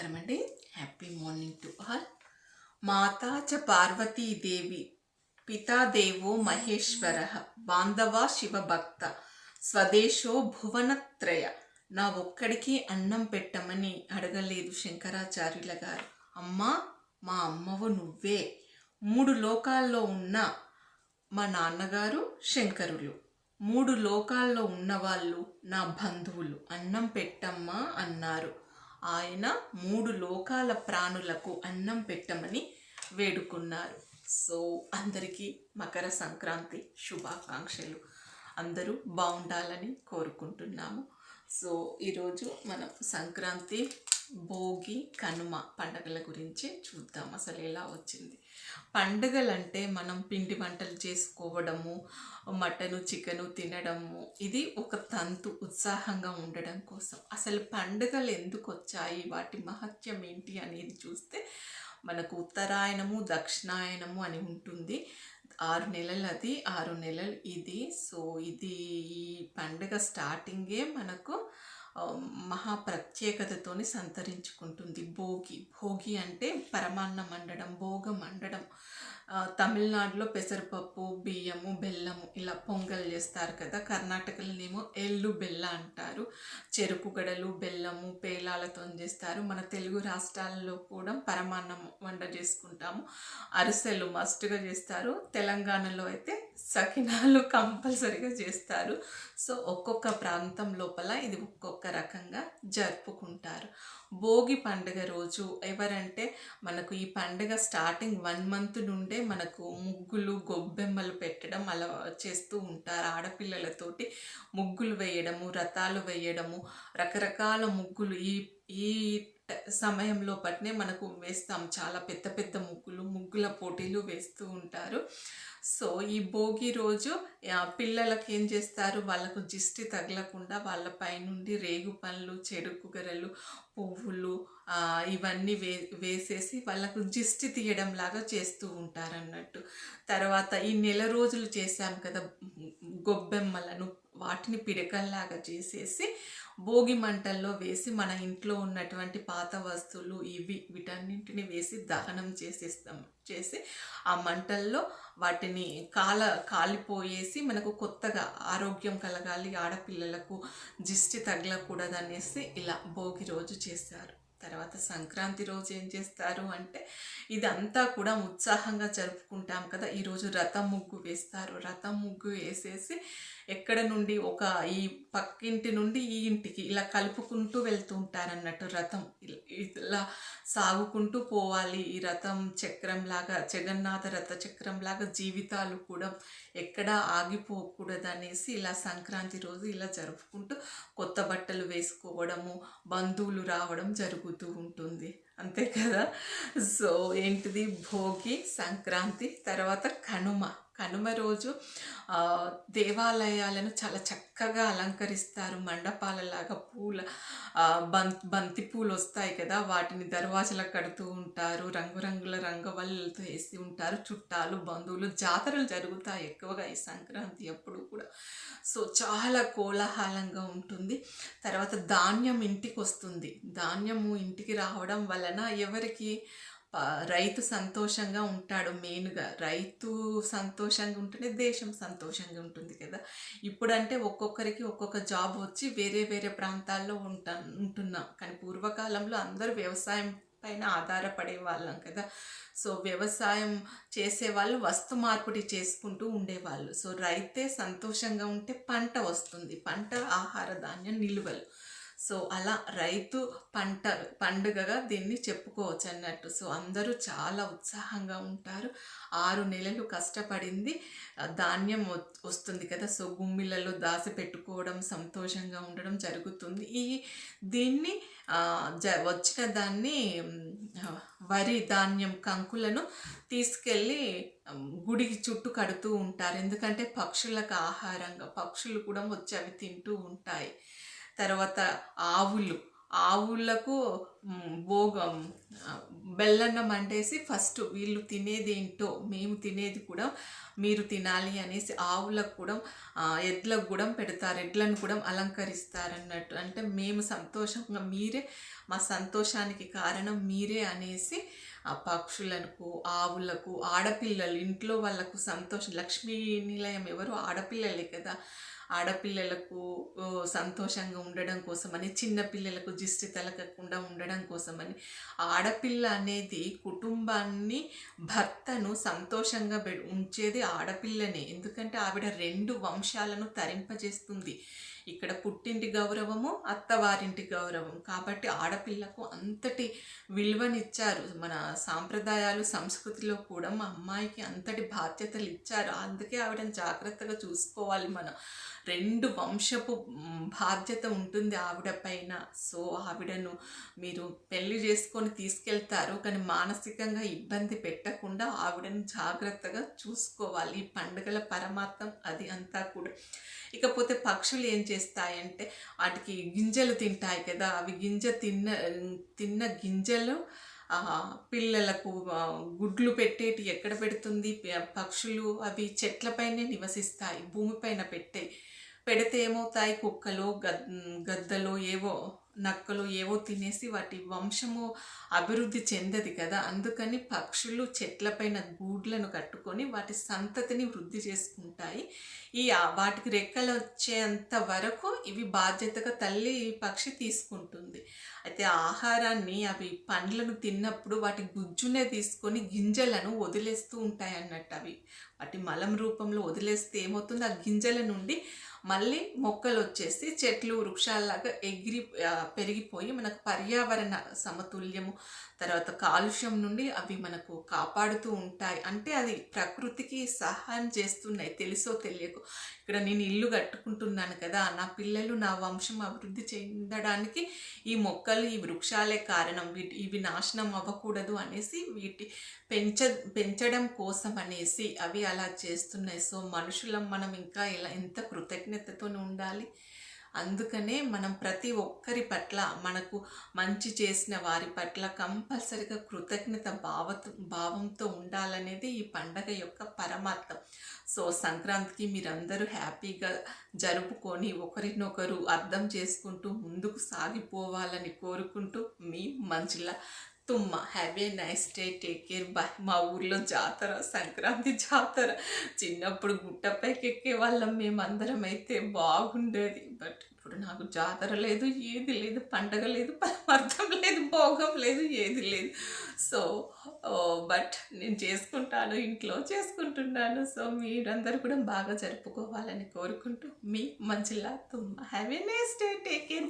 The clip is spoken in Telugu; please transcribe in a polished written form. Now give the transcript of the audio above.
నమస్కారం అండి. Happy morning to all. మాతా చ పార్వతీదేవి, పితా దేవో మహేశ్వర, బాంధవా శివభక్త, స్వదేశో భువనత్రయ. నా ఒక్కడికి అన్నం పెట్టమని అడగలేదు శంకరాచార్యుల గారు. అమ్మా, మా అమ్మవు నువ్వే. 3 లోకాల్లో ఉన్న మా నాన్నగారు శంకరులు, 3 లోకాల్లో ఉన్నవాళ్ళు నా బంధువులు. అన్నం పెట్టమ్మా అన్నారు. ఆయన 3 లోకాల ప్రాణులకు అన్నం పెట్టమని వేడుకున్నారు. సో అందరికీ మకర సంక్రాంతి శుభాకాంక్షలు. అందరూ బాగుండాలని కోరుకుంటున్నాము. సో ఈరోజు మనం సంక్రాంతి, భోగి, కనుమ పండుగల గురించి చూద్దాం. అసలు ఎలా వచ్చింది పండుగలంటే? మనం పిండి వంటలు చేసుకోవడము, మటను చికెను తినడము, ఇది ఒక తంతు, ఉత్సాహంగా ఉండడం కోసం. అసలు పండుగలు ఎందుకు వచ్చాయి, వాటి మహత్యం ఏంటి అనేది చూస్తే మనకు ఉత్తరాయణము, దక్షిణాయనము అని ఉంటుంది. 6 నెలలు అది, 6 నెలలు ఇది. సో ఇది ఈ పండుగ స్టార్టింగే మనకు మహా ప్రత్యేకతతోని సంతరించుకుంటుంది. భోగి అంటే పరమాన్నం వండడం, భోగం వండడం. తమిళనాడులో పెసరపప్పు, బియ్యము, బెల్లము ఇలా పొంగల్ చేస్తారు కదా. కర్ణాటకలోనేమో ఎల్లు బెల్ల అంటారు. చెరుకు గడలు, బెల్లము, పేలాలతో చేస్తారు. మన తెలుగు రాష్ట్రాల్లో కూడా పరమాన్నం వంట చేసుకుంటాము. అరిసెలు మస్ట్గా చేస్తారు. తెలంగాణలో అయితే సకినాలు కంపల్సరీగా చేస్తారు. సో ఒక్కొక్క ప్రాంతం లోపల ఇది ఒక్కొక్క రకంగా జరుపుకుంటారు. భోగి పండుగ రోజు ఎవరంటే మనకు ఈ పండుగ స్టార్టింగ్ 1 మంత్ నుండే మనకు ముగ్గులు, గొబ్బెమ్మలు పెట్టడం అలా చేస్తూ ఉంటారు. ఆడపిల్లలతోటి ముగ్గులు వేయడము, రథాలు వేయడము, రకరకాల ముగ్గులు ఈ సమయంలో పట్నే మనకు వేస్తాం. చాలా పెద్ద పెద్ద ముగ్గుల పోటీలు వేస్తూ ఉంటారు. సో ఈ భోగి రోజు పిల్లలకి ఏం చేస్తారు, వాళ్ళకు దిష్టి తగలకుండా వాళ్ళ పైనుండి రేగు పండ్లు, చెరుకు గరలు, పువ్వులు ఇవన్నీ వేసేసి వాళ్ళకు దిష్టి తీయడం లాగా చేస్తూ ఉంటారు అన్నట్టు. తర్వాత ఈ నెల రోజులు చేశాం కదా గొబ్బెమ్మలను, వాటిని పిడకల్లాగా చేసేసి భోగి మంటల్లో వేసి మన ఇంట్లో ఉన్నటువంటి పాత వస్తువులు వీటన్నింటిని వేసి దహనం చేసి ఆ మంటల్లో వాటిని కాలిపోయేసి మనకు కొత్తగా ఆరోగ్యం కలగాలి, ఆడపిల్లలకు దిష్టి తగలకూడదు అనేసి ఇలా భోగి రోజు చేశారు. తర్వాత సంక్రాంతి రోజు ఏం చేస్తారు అంటే, ఇదంతా కూడా ఉత్సాహంగా జరుపుకుంటాం కదా. ఈరోజు రథం ముగ్గు వేస్తారు. రథం ముగ్గు వేసేసి ఎక్కడ నుండి ఈ పక్కింటి నుండి ఈ ఇంటికి ఇలా కలుపుకుంటూ వెళ్తూ ఉంటారన్నట్టు. రథం ఇలా సాగుకుంటూ పోవాలి. ఈ రథం చక్రంలాగా, జగన్నాథ రథ చక్రంలాగా జీవితాలు కూడా ఎక్కడా ఆగిపోకూడదు అనేసి ఇలా సంక్రాంతి రోజు ఇలా జరుపుకుంటూ కొత్త బట్టలు వేసుకోవడము, బంధువులు రావడం జరుగుతూ ఉంటుంది. అంతే కదా. సో ఏంటిది భోగి, సంక్రాంతి. తర్వాత కనుమ రోజు దేవాలయాలను చాలా చక్కగా అలంకరిస్తారు. మండపాలలాగా బంతి పూలు వస్తాయి కదా, వాటిని దర్వాజలకు కడుతూ ఉంటారు. రంగురంగుల రంగవల్లులతో వేసి ఉంటారు. చుట్టాలు, బంధువులు, జాతరలు జరుగుతాయి ఎక్కువగా ఈ సంక్రాంతి అప్పుడు కూడా. సో చాలా కోలాహలంగా ఉంటుంది. తర్వాత ధాన్యం ఇంటికి వస్తుంది. ధాన్యము ఇంటికి రావడం వలన ఎవరికి, రైతు సంతోషంగా ఉంటాడు. మెయిన్గా రైతు సంతోషంగా ఉంటేనే దేశం సంతోషంగా ఉంటుంది కదా. ఇప్పుడంటే ఒక్కొక్కరికి ఒక్కొక్క జాబ్ వచ్చి వేరే వేరే ప్రాంతాల్లో ఉంటున్నాం. కానీ పూర్వకాలంలో అందరూ వ్యవసాయం పైన ఆధారపడే వాళ్ళం కదా. సో వ్యవసాయం చేసేవాళ్ళు వస్తు మార్పిడి చేసుకుంటూ ఉండేవాళ్ళు. సో రైతే సంతోషంగా ఉంటే పంట వస్తుంది. పంట, ఆహార ధాన్యం నిలువలు. సో అలా రైతు పండుగగా దీన్ని చెప్పుకోవచ్చు అన్నట్టు. సో అందరూ చాలా ఉత్సాహంగా ఉంటారు. 6 నెలలు కష్టపడింది ధాన్యం వస్తుంది కదా. సో గుమ్మిళ్ళలో దాసి పెట్టుకోవడం, సంతోషంగా ఉండడం జరుగుతుంది. దీన్ని వచ్చిన దాన్ని వరి ధాన్యం కంకులను తీసుకెళ్ళి గుడికి చుట్టూ కడుతూ ఉంటారు. ఎందుకంటే పక్షులకు ఆహారంగా, పక్షులు కూడా వచ్చి అవి తింటూ ఉంటాయి. తర్వాత ఆవులకు భోగం బెల్లన్నం అంటేసి ఫస్ట్ వీళ్ళు తినేదేంటో మేము తినేది కూడా మీరు తినాలి అనేసి ఆవులకు కూడా ఎడ్లకు కూడా పెడతారు, ఎడ్లను కూడా అలంకరిస్తారు అన్నట్టు. అంటే మేము సంతోషంగా మీరే మా సంతోషానికి కారణం మీరే అనేసి ఆ పక్షులకు ఆవులకు ఆడపిల్లలు ఇంట్లో వాళ్ళకు సంతోషం. లక్ష్మీ నిలయం ఎవరు ఆడపిల్లలే కదా, ఆడపిల్లలకు సంతోషంగా ఉండడం కోసమని, చిన్నపిల్లలకు దిష్టి తలగకుండా ఉండడం కోసమని, ఆడపిల్ల అనేది కుటుంబాన్ని భర్తను సంతోషంగా ఉంచేది ఆడపిల్లనే. ఎందుకంటే ఆవిడ 2 వంశాలను తరింపజేస్తుంది. ఇక్కడ పుట్టింటి గౌరవము, అత్తవారింటి గౌరవం. కాబట్టి ఆడపిల్లకు అంతటి విలువనిచ్చారు. మన సాంప్రదాయాలు సంస్కృతిలో కూడా మా అమ్మాయికి అంతటి బాధ్యతలు ఇచ్చారు. అందుకే ఆవిడని జాగ్రత్తగా చూసుకోవాలి మనం. 2 వంశపు బాధ్యత ఉంటుంది ఆవిడ పైన. సో ఆవిడను మీరు పెళ్లి చేసుకొని తీసుకెళ్తారు, కానీ మానసికంగా ఇబ్బంది పెట్టకుండా ఆవిడను జాగ్రత్తగా చూసుకోవాలి. ఈ పండుగల పరమార్థం అది అంతా కూడా. ఇకపోతే పక్షులు ఏం చేస్తాయంటే వాటికి గింజలు తింటాయి కదా, అవి తిన్న గింజలు పిల్లలకు గుడ్లు పెట్టేటి ఎక్కడ పెడుతుంది పక్షులు? అవి చెట్లపైనే నివసిస్తాయి, భూమిపైన పెడితే ఏమవుతాయి? కుక్కలు గద్దలు ఏవో నక్కలు ఏవో తినేసి వాటి వంశము అభివృద్ధి చెందది కదా. అందుకని పక్షులు చెట్లపైన గూడ్లను కట్టుకొని వాటి సంతతిని వృద్ధి చేసుకుంటాయి. వాటికి రెక్కలు వచ్చేంత వరకు ఇవి బాధ్యతగా తల్లి పక్షి తీసుకుంటుంది. అయితే ఆహారాన్ని అవి పండ్లను తిన్నప్పుడు వాటి గుజ్జునే తీసుకొని గింజలను వదిలేస్తూ ఉంటాయి అన్నట్టు. అవి వాటి మలం రూపంలో వదిలేస్తే ఏమవుతుంది? ఆ గింజల నుండి మళ్ళీ మొక్కలు వచ్చేసి చెట్లు వృక్షాల్లాగా పెరిగిపోయి మనకు పర్యావరణ సమతుల్యము, తర్వాత కాలుష్యం నుండి అవి మనకు కాపాడుతూ ఉంటాయి. అంటే అది ప్రకృతికి సహాయం చేస్తున్నాయి తెలుసో తెలియకు. ఇక్కడ నేను ఇల్లు కట్టుకుంటున్నాను కదా, నా పిల్లలు నా వంశం అభివృద్ధి చెందడానికి ఈ మొక్కలు ఈ వృక్షాలే కారణం. ఇవి నాశనం అవ్వకూడదు అనేసి వీటి పెంచడం కోసం అనేసి అవి అలా చేస్తున్నాయి. సో మనుషులం మనం ఇంకా ఎంత కృతజ్ఞతతో ఉండాలి. అందుకనే మనం ప్రతి ఒక్కరి పట్ల, మనకు మంచి చేసిన వారి పట్ల కంపల్సరిగా కృతజ్ఞత భావంతో ఉండాలనేది ఈ పండగ యొక్క పరమార్థం. సో సంక్రాంతికి మీరందరూ హ్యాపీగా జరుపుకొని ఒకరినొకరు అర్థం చేసుకుంటూ ముందుకు సాగిపోవాలని కోరుకుంటూ మీ Manjula Tumma. Have a nice day, take care, bye. మా ఊర్లో జాతర, సంక్రాంతి జాతర. చిన్నప్పుడు గుట్టపైకి ఎక్కే వాళ్ళం మేమందరం, అయితే బాగుండేది. బట్ ఇప్పుడు నాకు జాతర లేదు, ఏది లేదు, పండగ లేదు, పరమార్థం లేదు, భోగం లేదు, ఏది లేదు. సో బట్ నేను చేసుకుంటాను, ఇంట్లో చేసుకుంటున్నాను. సో మీరందరూ కూడా బాగా జరుపుకోవాలని కోరుకుంటూ మీ Manjula Tumma. Have a nice day, take care.